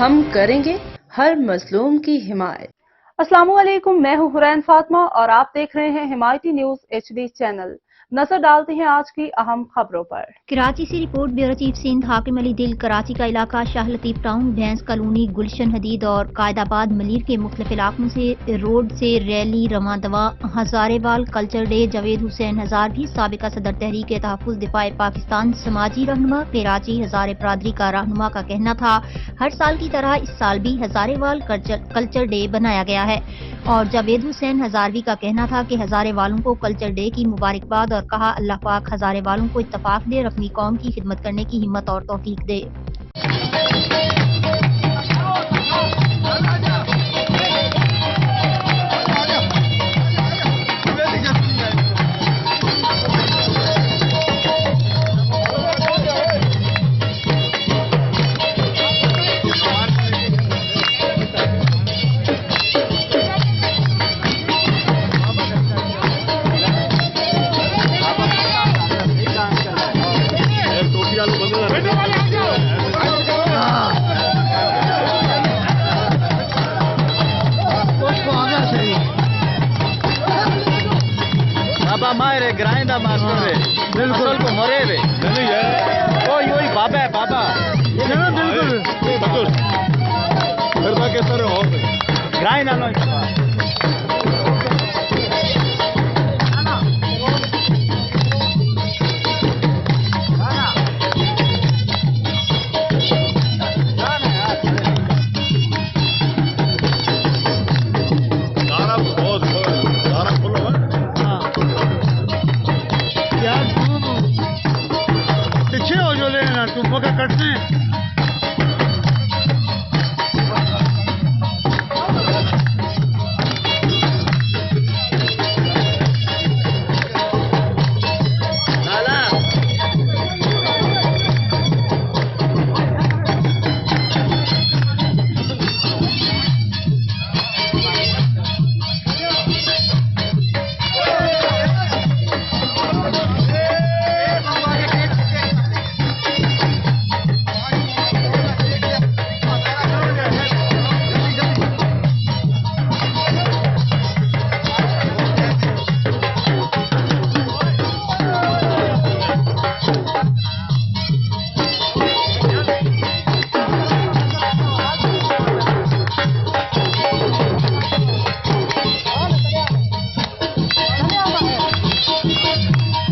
हम करेंगे हर मजलूम की हिमायत। अस्सलामुअलैकुम, मैं हूं हुरैन फातिमा और आप देख रहे हैं हिमायती न्यूज HD चैनल। नजर डालते हैं आज की अहम खबरों पर। कराची से रिपोर्ट ब्यूरो चीफ सिंध हाकिम अली दिल। कराची का इलाका शाह लतीफ टाउन, भैंस कॉलोनी, गुलशन हदीद और कायदाबाद मलीर के मुख्तलिफ इलाकों से रोड से रैली रवां दवा। हजारेवाल कल्चर डे। जावेद हुसैन हजार भी साबिका सदर तहरीक तहफ़्फ़ुज़ दिफा पाकिस्तान समाजी रहनुमा। कराची हजारे बरादरी का रहनुमा का कहना था हर साल की तरह इस साल भी हजारेवाल कल्चर डे बनाया गया है। और जावेद हुसैन हजारवी का कहना था कि हजारे वालों को कल्चर डे की मुबारकबाद और कहा अल्लाह पाक हजारे वालों को इत्तफाक दे और अपनी कौम की खिदमत करने की हिम्मत और तौफीक दे। मारे ग्राइंदा मास्टर बिल्कुल को मरे वे नहीं है ओई बाबा है बाबा बिल्कुल फिर बाकी सारे हो ग्राइंदा नो तुम कटते हैं